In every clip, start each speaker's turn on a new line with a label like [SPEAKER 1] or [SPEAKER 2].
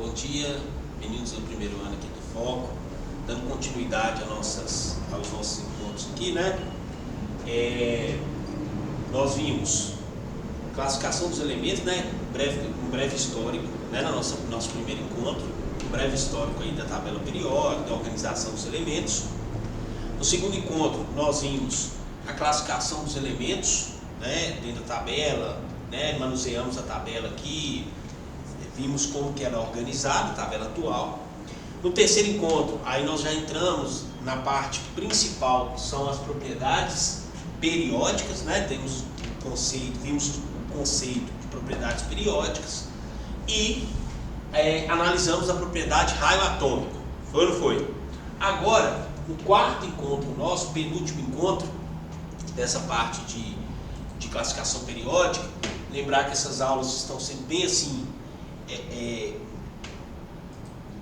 [SPEAKER 1] Bom dia, meninos do primeiro ano aqui do Foco, dando continuidade aos nossos encontros aqui, né? Nós vimos classificação dos elementos, né? Um breve histórico, né? No nosso primeiro encontro, um breve histórico aí da tabela periódica, da organização dos elementos. No segundo encontro, nós vimos a classificação dos elementos, né? Dentro da tabela, né? Manuseamos a tabela aqui, vimos como que era organizada a tabela atual. No terceiro encontro, aí nós já entramos na parte principal, que são as propriedades periódicas, né? Vimos o conceito de propriedades periódicas e analisamos a propriedade raio atômico. Foi ou não foi? Agora, no quarto encontro nosso, penúltimo encontro dessa parte de classificação periódica, lembrar que essas aulas estão sendo bem assim,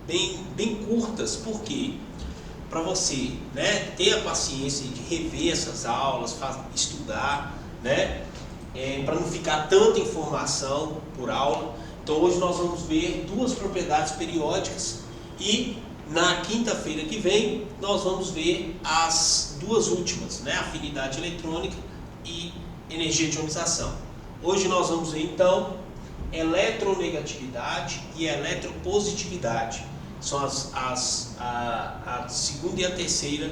[SPEAKER 1] bem curtas, porque para você, né, ter a paciência de rever essas aulas, estudar, né, para não ficar tanta informação por aula. Então hoje nós vamos ver duas propriedades periódicas e na quinta-feira que vem nós vamos ver as duas últimas, né, afinidade eletrônica e energia de ionização. Hoje nós vamos ver então eletronegatividade e eletropositividade. São a segunda e a terceira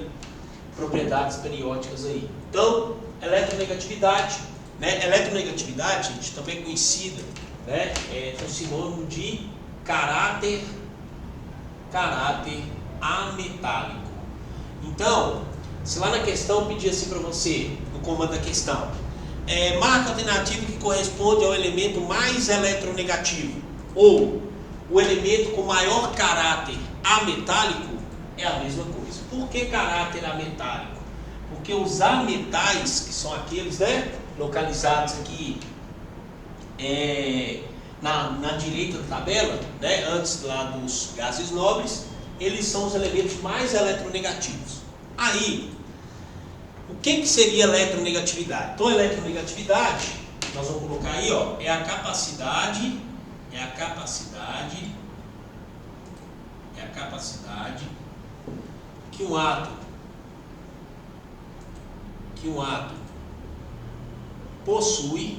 [SPEAKER 1] propriedades periódicas aí. Então, eletronegatividade, né? Eletronegatividade, gente, também conhecida, né? É um sinônimo de caráter ametálico. Então, se lá na questão pedir assim para você, no comando da questão, marca alternativa que corresponde ao elemento mais eletronegativo ou o elemento com maior caráter ametálico, é a mesma coisa. Por que caráter ametálico? Porque os ametais, que são aqueles, né, localizados aqui na direita da tabela, né, antes lá dos gases nobres, eles são os elementos mais eletronegativos. Aí, o que seria eletronegatividade? Então, eletronegatividade, nós vamos colocar aí, ó, é a capacidade que um átomo possui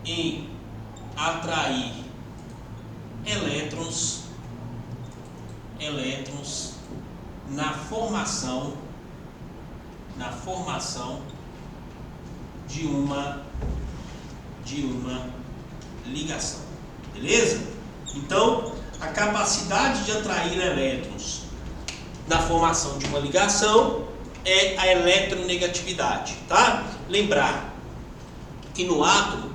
[SPEAKER 1] em atrair elétrons na formação de uma ligação. Beleza? Então, a capacidade de atrair elétrons na formação de uma ligação é a eletronegatividade, tá? Lembrar que no átomo,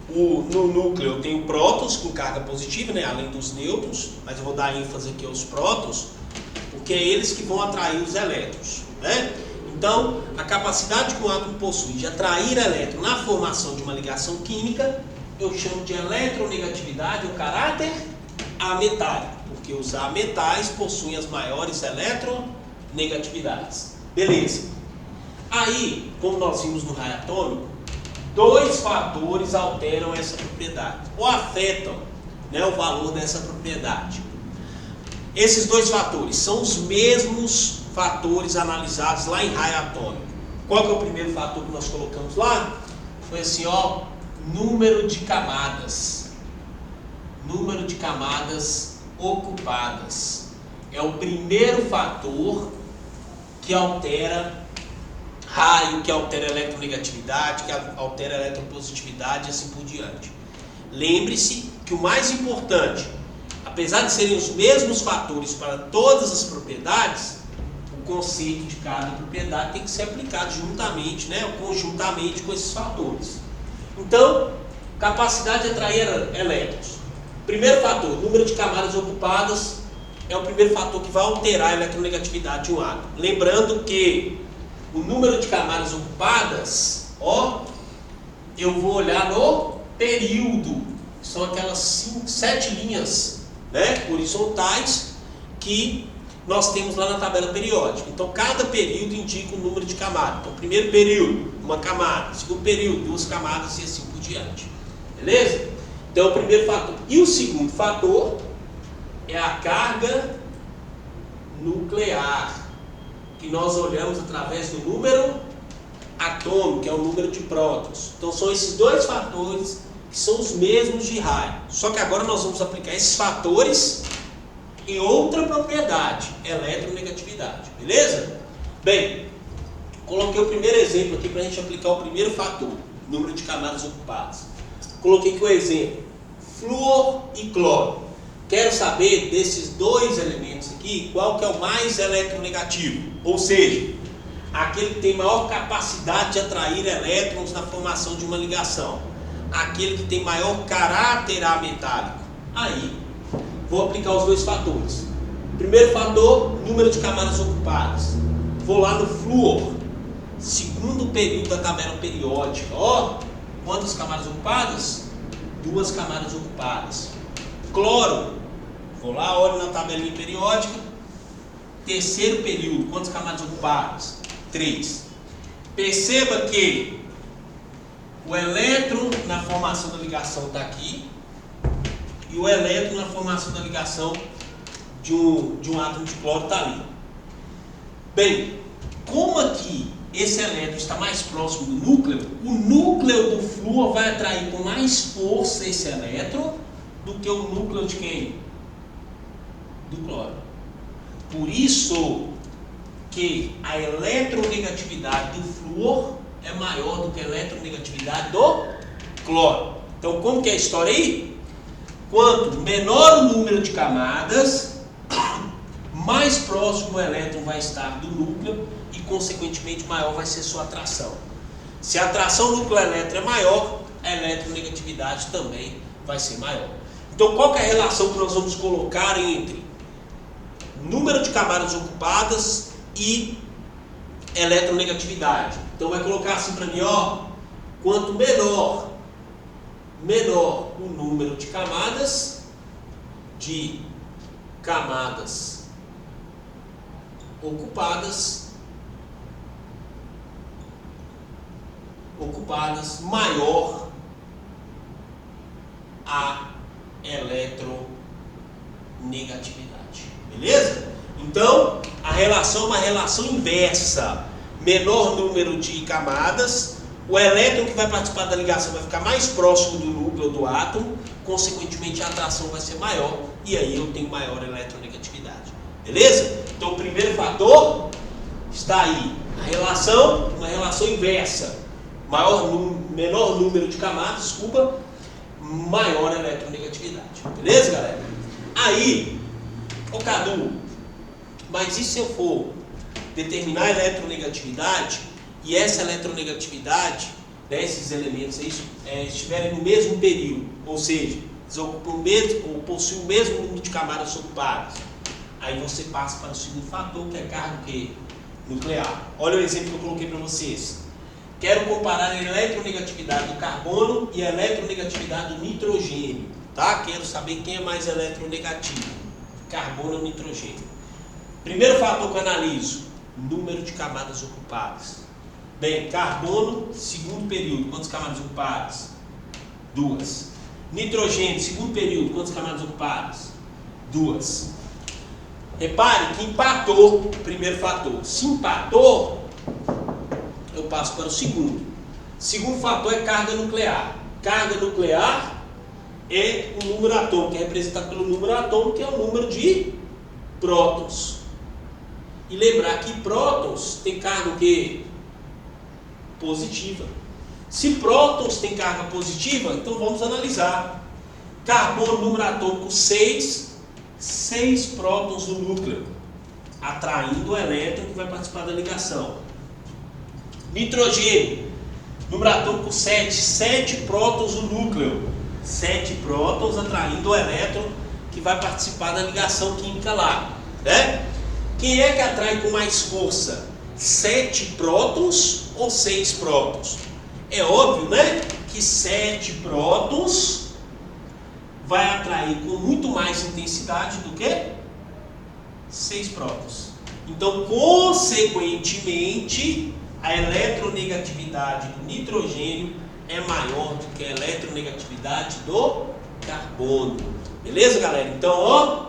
[SPEAKER 1] no núcleo tem o prótons com carga positiva, né, além dos nêutrons, mas eu vou dar ênfase aqui aos prótons, porque é eles que vão atrair os elétrons, né? Então, a capacidade que o átomo possui de atrair elétron na formação de uma ligação química, eu chamo de eletronegatividade ou caráter ametálico, porque os ametais possuem as maiores eletronegatividades. Beleza. Aí, como nós vimos no raio atômico, dois fatores alteram essa propriedade, ou afetam, né, o valor dessa propriedade. Esses dois fatores são os mesmos fatores analisados lá em raio atômico. Qual que é o primeiro fator que nós colocamos lá? Foi assim, ó, número de camadas ocupadas. É o primeiro fator que altera raio, que altera eletronegatividade, que altera eletropositividade e assim por diante. Lembre-se que o mais importante, apesar de serem os mesmos fatores para todas as propriedades, o conceito de cada propriedade tem que ser aplicado juntamente, né, ou conjuntamente com esses fatores. Então, capacidade de atrair elétrons. Primeiro fator, número de camadas ocupadas, é o primeiro fator que vai alterar a eletronegatividade de um átomo. Lembrando que o número de camadas ocupadas, ó, eu vou olhar no período, são aquelas 7 linhas, né, horizontais que nós temos lá na tabela periódica. Então, cada período indica o número de camadas. Então, primeiro período, uma camada. Segundo período, 2 camadas e assim por diante. Beleza? Então, o primeiro fator. E o segundo fator é a carga nuclear, que nós olhamos através do número atômico, que é o número de prótons. Então, são esses dois fatores que são os mesmos de raio. Só que agora nós vamos aplicar esses fatores em outra propriedade, eletronegatividade. Beleza? Bem, coloquei o primeiro exemplo aqui para a gente aplicar o primeiro fator, número de camadas ocupadas. Coloquei aqui o exemplo, flúor e cloro. Quero saber desses dois elementos aqui, qual que é o mais eletronegativo, ou seja, aquele que tem maior capacidade de atrair elétrons na formação de uma ligação, aquele que tem maior caráter ametálico. Aí, vou aplicar os dois fatores. Primeiro fator, número de camadas ocupadas. Vou lá no flúor, segundo período da tabela periódica. Ó, quantas camadas ocupadas? 2 camadas ocupadas. Cloro, vou lá, olho na tabelinha periódica, terceiro período, quantas camadas ocupadas? 3. Perceba que o elétron na formação da ligação está aqui e o elétron na formação da ligação de um átomo de cloro está ali. Bem, como aqui esse elétron está mais próximo do núcleo, o núcleo do flúor vai atrair com mais força esse elétron do que o núcleo de quem? Do cloro. Por isso que a eletronegatividade do flúor é maior do que a eletronegatividade do cloro. Então, como que é a história aí? Quanto menor o número de camadas, mais próximo o elétron vai estar do núcleo e, consequentemente, maior vai ser sua atração. Se a atração núcleo-elétron é maior, a eletronegatividade também vai ser maior. Então, qual que é a relação que nós vamos colocar entre número de camadas ocupadas e eletronegatividade? Então, vai colocar assim para mim, ó, quanto menor o número de camadas ocupadas, maior a eletronegatividade. Beleza? Então, a relação é uma relação inversa. Menor número de camadas, o elétron que vai participar da ligação vai ficar mais próximo do núcleo do átomo, consequentemente a atração vai ser maior e aí eu tenho maior eletronegatividade. Beleza? Então o primeiro fator está aí, uma relação inversa. Menor número de camadas, maior eletronegatividade. Beleza, galera? Aí, ô Cadu, mas e se eu for determinar a eletronegatividade e essa eletronegatividade, né, esses elementos aí, estiverem no mesmo período, ou seja, eles ocupam o mesmo, ou possuem o mesmo número de camadas ocupadas, aí você passa para o segundo fator, que é carga nuclear. Olha o exemplo que eu coloquei para vocês. Quero comparar a eletronegatividade do carbono e a eletronegatividade do nitrogênio, tá? Quero saber quem é mais eletronegativo, carbono ou nitrogênio. Primeiro fator que eu analiso, número de camadas ocupadas. Bem, carbono, segundo período, quantas camadas ocupadas? 2. Nitrogênio, segundo período, quantas camadas ocupadas? 2. Repare que empatou o primeiro fator. Se empatou, eu passo para o segundo. Segundo fator é carga nuclear. Carga nuclear é o número atômico, que é representado pelo número atômico, que é o número de prótons. E lembrar que prótons tem carga o quê? Positiva. Se prótons tem carga positiva, então vamos analisar. Carbono, número atômico 6 prótons no núcleo, atraindo o elétron que vai participar da ligação. Nitrogênio, número atômico 7 prótons no núcleo, 7 prótons atraindo o elétron que vai participar da ligação química lá, né? Quem é que atrai com mais força? 7 prótons ou 6 prótons? É óbvio, né? Que 7 prótons vai atrair com muito mais intensidade do que 6 prótons. Então, consequentemente, a eletronegatividade do nitrogênio é maior do que que é a eletronegatividade do carbono. Beleza, galera? Então, ó,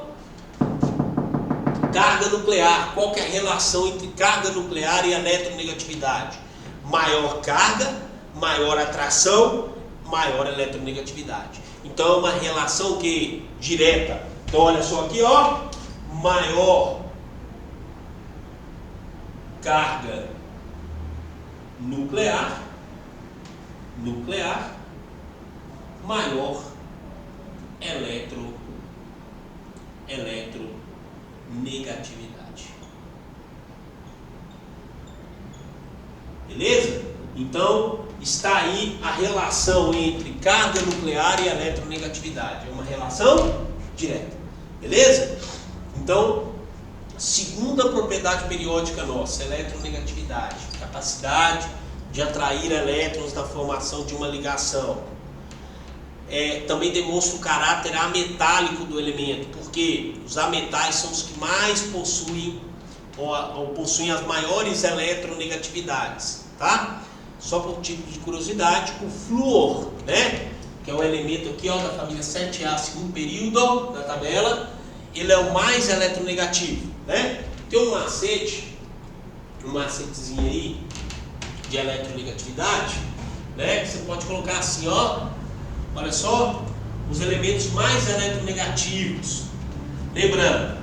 [SPEAKER 1] carga nuclear. Qual que é a relação entre carga nuclear e eletronegatividade? Maior carga, maior atração, maior eletronegatividade. Então, é uma relação que direta. Então, olha só aqui, ó, maior carga nuclear, maior eletronegatividade. Beleza? Então, está aí a relação entre carga nuclear e eletronegatividade. É uma relação direta. Beleza? Então, segunda propriedade periódica nossa, eletronegatividade. Capacidade de atrair elétrons na formação de uma ligação. Também demonstra o caráter ametálico do elemento, porque os ametais são os que mais possuem ou possuem as maiores eletronegatividades, tá? Só por tipo de curiosidade, o flúor, né, que é um elemento aqui, ó, da família 7A, segundo período da tabela, ele é o mais eletronegativo, né? Tem um macetezinho aí de eletronegatividade, né, que você pode colocar assim, ó, olha só, os elementos mais eletronegativos. Lembrando,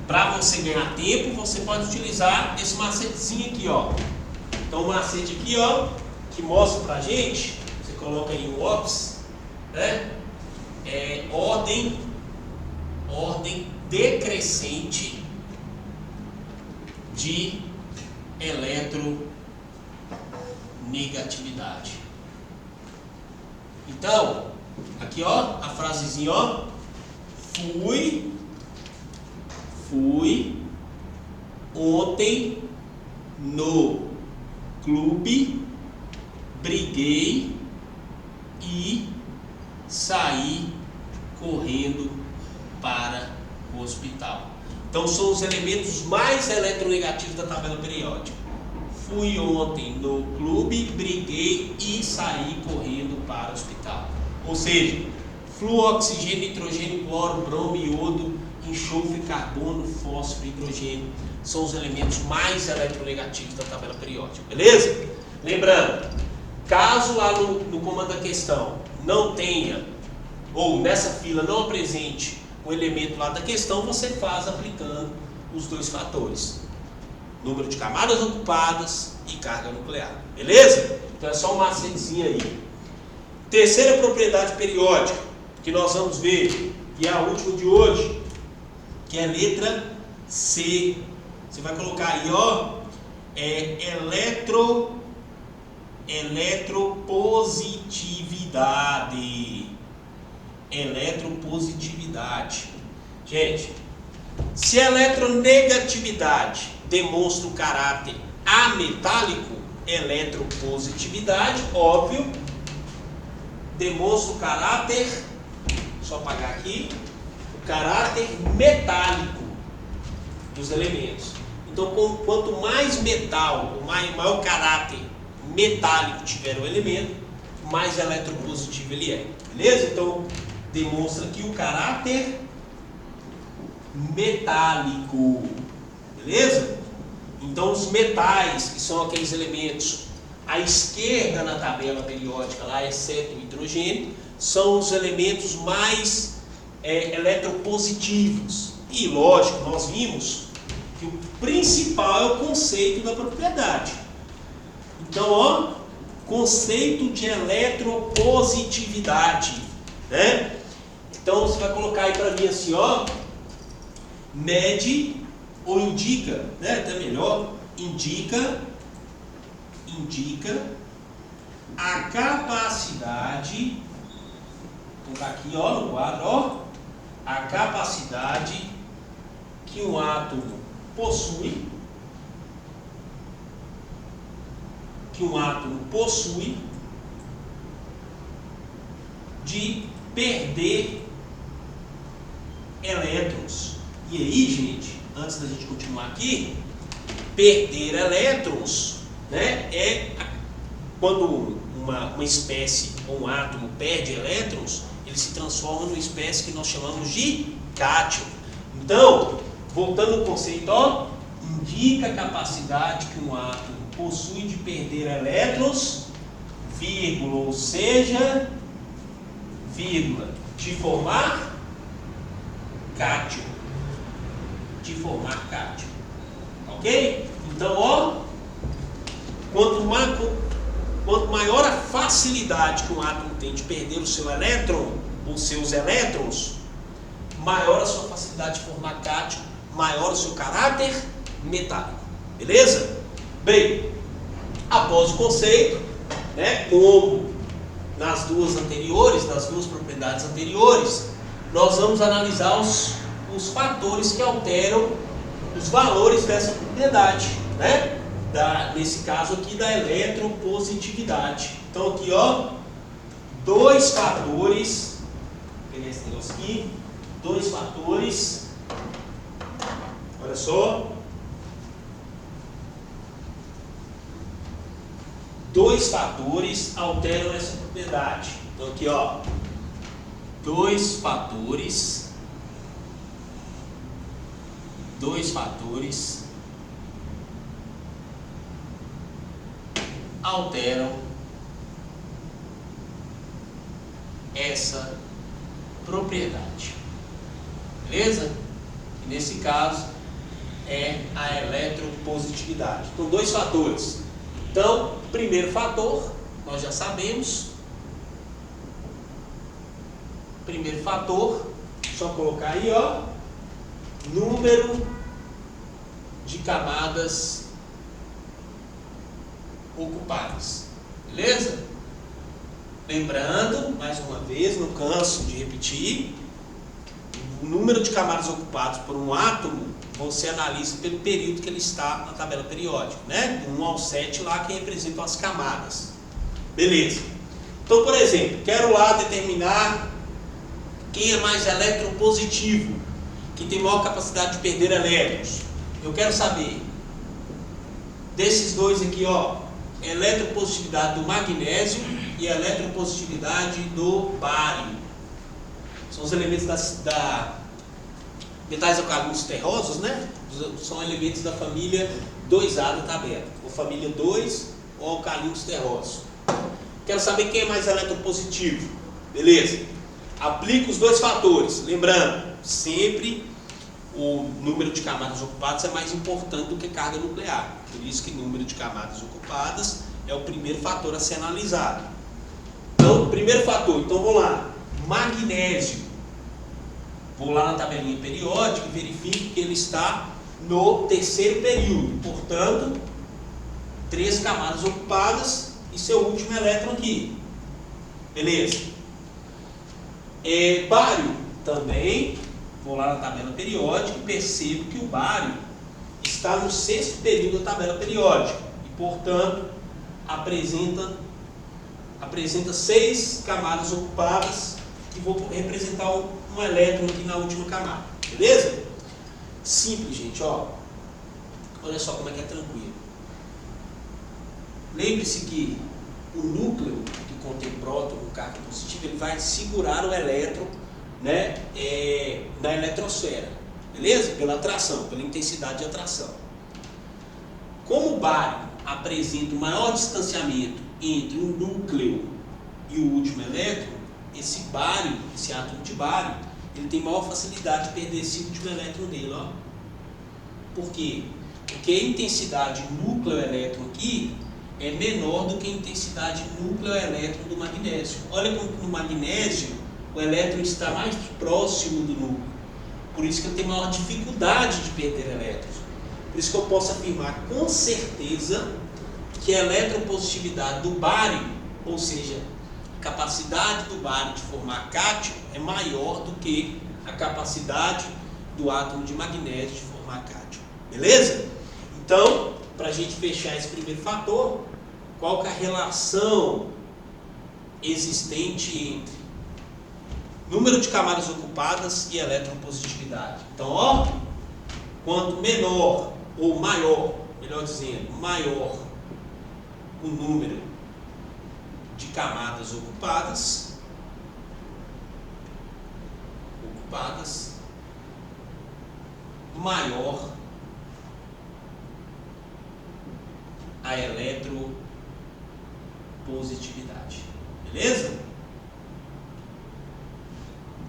[SPEAKER 1] para você ganhar tempo, você pode utilizar esse macetezinho aqui, ó. Então, o macete aqui, ó, que mostra pra gente, você coloca aí o OPS, né? Ordem decrescente de eletronegatividade. Então, aqui, ó, a frasezinha, ó, fui ontem no clube, briguei e saí correndo para o hospital. Então, são os elementos mais eletronegativos da tabela periódica. Fui ontem no clube, briguei e saí correndo para o hospital. Ou seja, flúor, oxigênio, nitrogênio, cloro, bromo, iodo, enxofre, carbono, fósforo, hidrogênio são os elementos mais eletronegativos da tabela periódica. Beleza? Lembrando, caso lá no comando da questão não tenha, ou nessa fila não apresente o elemento lá da questão, você faz aplicando os dois fatores: número de camadas ocupadas e carga nuclear. Beleza? Então é só um macetezinho aí. Terceira propriedade periódica que nós vamos ver, que é a última de hoje, que é a letra C. Você vai colocar aí, ó, eletropositividade. Eletropositividade. Gente, se a eletronegatividade demonstra o caráter ametálico, eletropositividade, óbvio, demonstra o caráter, só apagar aqui, o caráter metálico dos elementos. Então, quanto mais metal, maior caráter metálico tiver o elemento, mais eletropositivo ele é. Beleza? Então, demonstra aqui o caráter metálico. Beleza? Então, os metais, que são aqueles elementos à esquerda na tabela periódica, lá, exceto o hidrogênio, são os elementos mais eletropositivos. E, lógico, nós vimos que o principal é o conceito da propriedade. Então, ó, conceito de eletropositividade, né? Então, você vai colocar aí para mim assim, ó, mede ou indica, né? Até melhor, indica a capacidade, vou colocar aqui, ó, no quadro, ó, a capacidade que um átomo possui, de perder elétrons. E aí, gente, antes da gente continuar aqui, perder elétrons, né, é quando uma espécie ou um átomo perde elétrons, ele se transforma numa espécie que nós chamamos de cátion. Então, voltando ao conceito, ó, indica a capacidade que um átomo possui de perder elétrons, vírgula, ou seja, vírgula, de formar cátion. De formar cátion. Ok? Então, ó, quanto maior a facilidade que um átomo tem de perder o seu elétron, ou seus elétrons, maior a sua facilidade de formar cátion, maior o seu caráter metálico. Beleza? Bem, após o conceito, né, como nas duas propriedades anteriores, nós vamos analisar os fatores que alteram os valores dessa propriedade, né? Nesse caso aqui da eletropositividade. Então aqui, ó, dois fatores, vou pegar esse negócio aqui, dois fatores, olha só, dois fatores alteram essa propriedade. Então aqui, ó, dois fatores alteram essa propriedade. Beleza? E nesse caso é a eletropositividade. Então, dois fatores. Então, primeiro fator, nós já sabemos. Primeiro fator, só colocar aí, ó, número de camadas ocupadas. Beleza? Lembrando, mais uma vez, não canso de repetir, o número de camadas ocupadas por um átomo, você analisa pelo período que ele está na tabela periódica, né? Do 1 ao 7 lá, que representam as camadas. Beleza. Então, por exemplo, quero lá determinar quem é mais eletropositivo, que tem maior capacidade de perder elétrons. Eu quero saber desses dois aqui, ó, eletropositividade do magnésio e a eletropositividade do bário. São os elementos da metais alcalinos terrosos, né? São elementos da família 2A da tabela, ou família 2 ou alcalinos terrosos. Quero saber quem é mais eletropositivo. Beleza? Aplica os dois fatores. Lembrando, sempre o número de camadas ocupadas é mais importante do que carga nuclear. Por isso que número de camadas ocupadas é o primeiro fator a ser analisado. Então, primeiro fator, então vamos lá. Magnésio. Vou lá na tabelinha periódica e verifico que ele está no terceiro período. Portanto, 3 camadas ocupadas e seu último elétron aqui. Beleza? Bário também. Vou lá na tabela periódica e percebo que o bário está no 6º período da tabela periódica. E, portanto, apresenta 6 camadas ocupadas e vou representar um elétron aqui na última camada. Beleza? Simples, gente, ó. Olha só como é que é tranquilo. Lembre-se que o núcleo que contém próton, o carga positiva, ele vai segurar o elétron, né, na eletrosfera. Beleza? Pela atração, pela intensidade de atração. Como o bário apresenta o maior distanciamento entre o núcleo e o último elétron, esse bário, esse átomo de bário, ele tem maior facilidade de perder esse último elétron dele, ó. Por quê? Porque a intensidade núcleo-elétron aqui é menor do que a intensidade núcleo-elétron do magnésio. Olha como no magnésio o elétron está mais próximo do núcleo. Por isso que ele tem maior dificuldade de perder elétrons. Por isso que eu posso afirmar com certeza que a eletropositividade do bário, ou seja, a capacidade do bário de formar cátion é maior do que a capacidade do átomo de magnésio de formar cátion. Beleza? Então, para a gente fechar esse primeiro fator, qual que é a relação existente entre número de camadas ocupadas e eletropositividade? Então, ó, quanto menor ou maior, melhor dizendo, maior o número de camadas ocupadas, maior a eletropositividade. Beleza?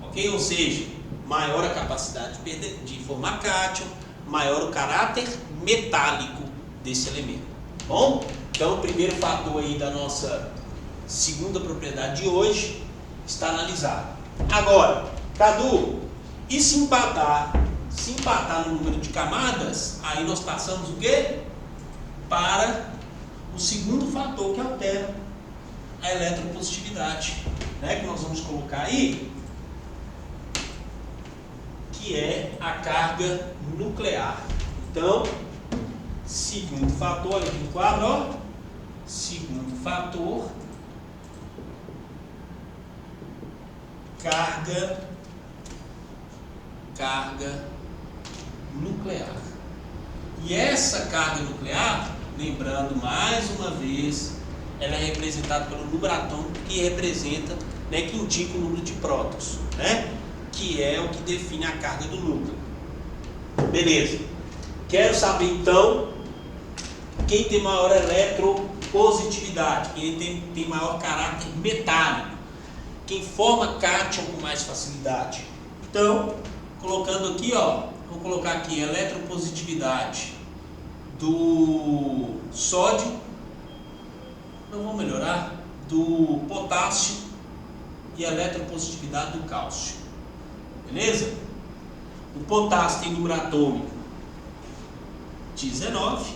[SPEAKER 1] Ok? Ou seja, maior a capacidade de formar cátion, maior o caráter metálico desse elemento. Bom? Então, o primeiro fator aí da nossa segunda propriedade de hoje está analisado. Agora, Cadu, e se empatar? Se empatar no número de camadas, aí nós passamos o quê? Para o segundo fator que altera a eletropositividade, né? Que nós vamos colocar aí, que é a carga nuclear. Então, segundo fator, olha aqui no quadro, ó. Segundo fator, carga nuclear. E essa carga nuclear, lembrando mais uma vez, ela é representada pelo número atômico que representa, né, que indica o número de prótons, né, que é o que define a carga do núcleo. Beleza. Quero saber então quem tem maior eletropositividade, quem tem maior caráter metálico, quem forma cátion com mais facilidade. Então, colocando aqui, ó, vou colocar aqui a eletropositividade do sódio, não vou melhorar, do potássio e a eletropositividade do cálcio. Beleza? O potássio tem número atômico de 19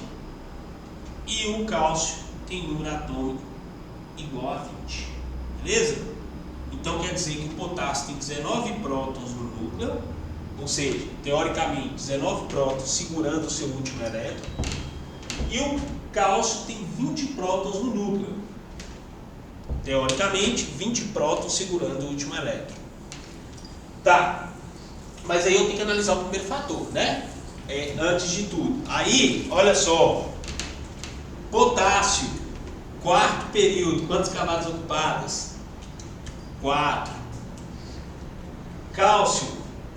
[SPEAKER 1] e o cálcio tem número atômico igual a 20. Beleza? Então quer dizer que o potássio tem 19 prótons no núcleo, ou seja, teoricamente 19 prótons segurando o seu último elétron, e o cálcio tem 20 prótons no núcleo, teoricamente 20 prótons segurando o último elétron. Tá, mas aí eu tenho que analisar o primeiro fator, né? Antes de tudo. Aí, olha só, potássio, quarto período, quantas camadas ocupadas? 4. Cálcio,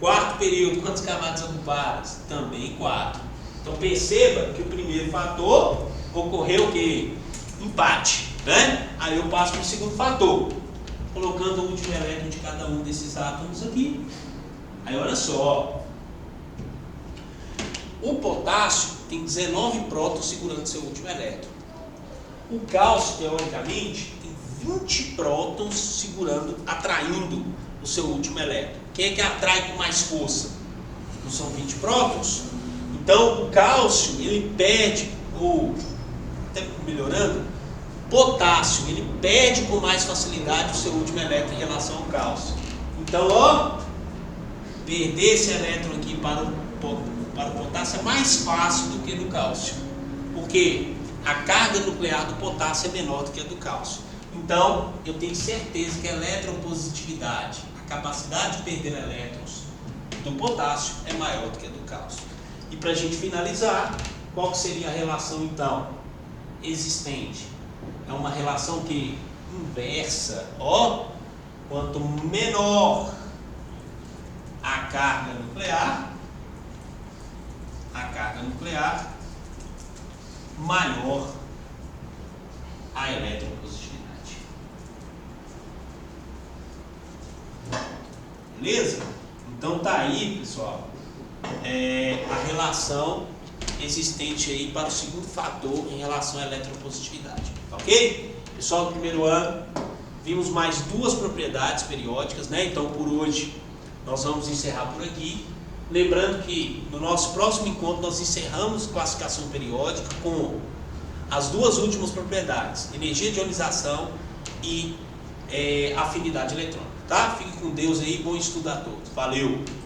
[SPEAKER 1] quarto período, quantas camadas ocupadas? Também 4. Então perceba que o primeiro fator ocorreu o quê? Empate, né? Aí eu passo para o segundo fator, colocando o último elétron de cada um desses átomos aqui. Aí olha só, o potássio tem 19 prótons segurando seu último elétron. O cálcio, teoricamente, tem 20 prótons segurando, atraindo o seu último elétron. Quem é que atrai com mais força? Não são 20 prótons? Então o cálcio, ele perde, ou até melhorando, potássio, ele perde com mais facilidade o seu último elétron em relação ao cálcio. Então, ó, perder esse elétron aqui para o potássio é mais fácil do que no cálcio, porque a carga nuclear do potássio é menor do que a do cálcio. Então, eu tenho certeza que a eletropositividade, a capacidade de perder elétrons do potássio é maior do que a do cálcio. E para a gente finalizar, qual que seria a relação então existente? É uma relação que inversa, ó, quanto menor a carga nuclear, maior a eletropositividade. Beleza? Então tá aí, pessoal, a relação existente aí para o segundo fator em relação à eletropositividade. Ok? Pessoal do primeiro ano, vimos mais duas propriedades periódicas, né? Então por hoje nós vamos encerrar por aqui. Lembrando que no nosso próximo encontro nós encerramos classificação periódica com as duas últimas propriedades, energia de ionização e afinidade eletrônica. Tá? Fique com Deus aí, bom estudo a todos. Valeu!